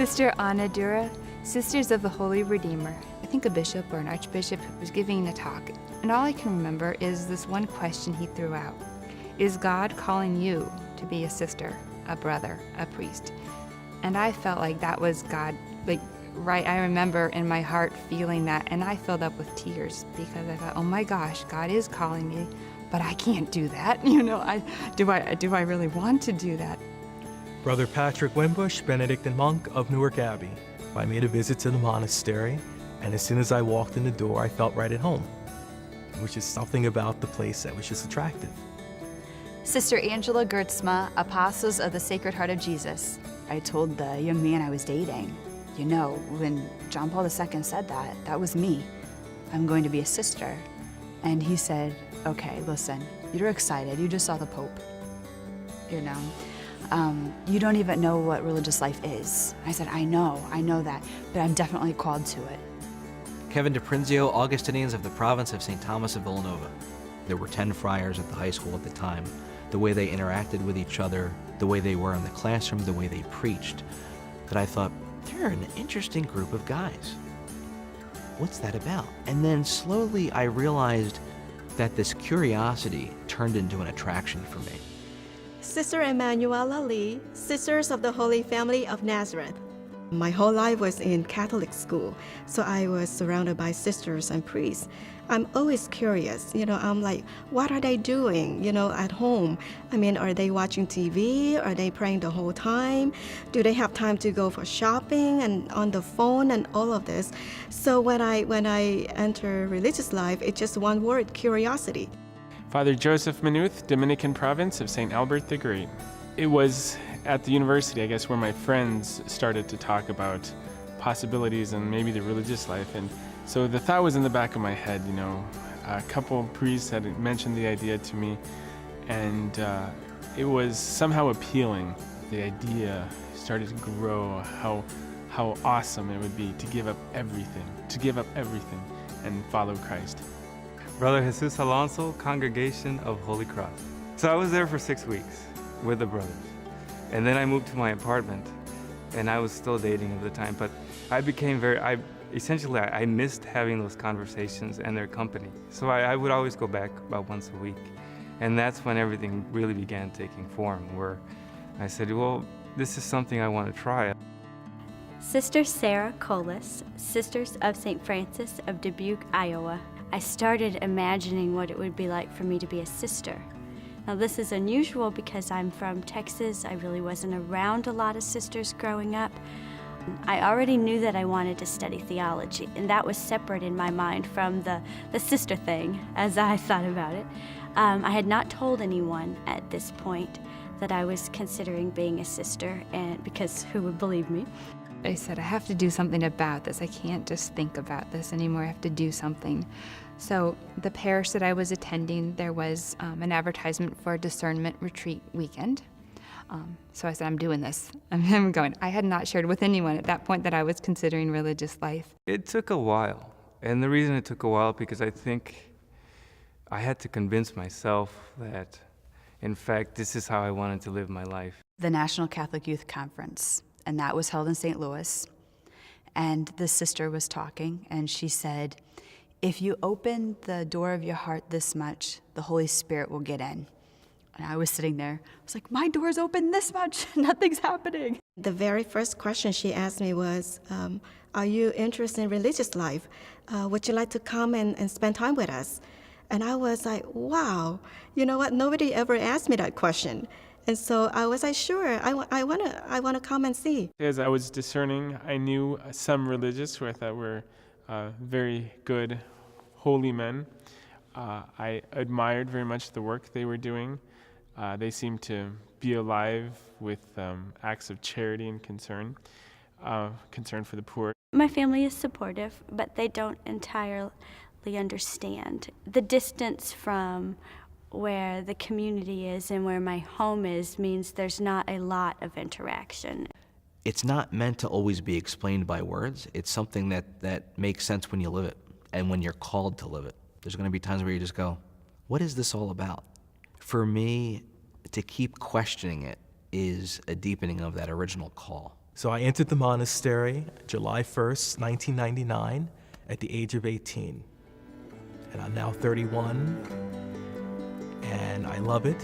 Sister Anadura, Sisters of the Holy Redeemer. I think a bishop or an archbishop was giving a talk, and all I can remember is this one question he threw out. Is God calling you to be a sister, a brother, a priest? And I felt like that was God, right, I remember in my heart feeling that, and I filled up with tears because I thought, oh my gosh, God is calling me, but I can't do that. Do I really want to do that? Brother Patrick Wimbush, Benedictine monk of Newark Abbey. I made a visit to the monastery, and as soon as I walked in the door, I felt right at home, which is something about the place that was just attractive. Sister Angela Gertzma, Apostles of the Sacred Heart of Jesus. I told the young man I was dating, when John Paul II said that was me. I'm going to be a sister. And he said, okay, listen, you're excited. You just saw the Pope. You don't even know what religious life is. I said, I know that, but I'm definitely called to it. Kevin DePrinzio, Augustinians of the province of St. Thomas of Villanova. There were 10 friars at the high school at the time. The way they interacted with each other, the way they were in the classroom, the way they preached, that I thought, they're an interesting group of guys. What's that about? And then slowly I realized that this curiosity turned into an attraction for me. Sister Emanuela Lee, Sisters of the Holy Family of Nazareth. My whole life was in Catholic school, so I was surrounded by sisters and priests. I'm always curious, I'm like, what are they doing, at home? Are they watching TV? Are they praying the whole time? Do they have time to go for shopping and on the phone and all of this? So when I enter religious life, it's just one word, curiosity. Father Joseph Manuth, Dominican province of St. Albert the Great. It was at the university, I guess, where my friends started to talk about possibilities and maybe the religious life. And so the thought was in the back of my head, a couple priests had mentioned the idea to me, and it was somehow appealing. The idea started to grow, how awesome it would be to give up everything and follow Christ. Brother Jesus Alonso, Congregation of Holy Cross. So I was there for 6 weeks with the brothers. And then I moved to my apartment, and I was still dating at the time, but I became I missed having those conversations and their company. So I would always go back about once a week. And that's when everything really began taking form, where I said, well, this is something I want to try. Sister Sarah Colas, Sisters of St. Francis of Dubuque, Iowa. I started imagining what it would be like for me to be a sister. Now this is unusual because I'm from Texas. I really wasn't around a lot of sisters growing up. I already knew that I wanted to study theology, and that was separate in my mind from the sister thing as I thought about it. I had not told anyone at this point that I was considering being a sister, and because who would believe me? I said, I have to do something about this. I can't just think about this anymore. I have to do something. So the parish that I was attending, there was an advertisement for a discernment retreat weekend. So I said, I'm doing this. I'm going. I had not shared with anyone at that point that I was considering religious life. It took a while. And the reason it took a while, because I think I had to convince myself that, in fact, this is how I wanted to live my life. The National Catholic Youth Conference, and that was held in St. Louis. And the sister was talking, and she said, if you open the door of your heart this much, the Holy Spirit will get in. And I was sitting there. I was like, my door's open this much. Nothing's happening. The very first question she asked me was, are you interested in religious life? Would you like to come and spend time with us? And I was like, wow, you know what? Nobody ever asked me that question. And so I was like, sure, I want to come and see. As I was discerning, I knew some religious who I thought were very good, holy men. I admired very much the work they were doing. They seemed to be alive with acts of charity and concern for the poor. My family is supportive, but they don't entirely understand. The distance from where the community is and where my home is means there's not a lot of interaction. It's not meant to always be explained by words. It's something that makes sense when you live it and when you're called to live it. There's going to be times where you just go, what is this all about? For me, to keep questioning it is a deepening of that original call. So I entered the monastery July 1st, 1999, at the age of 18. And I'm now 31, and I love it.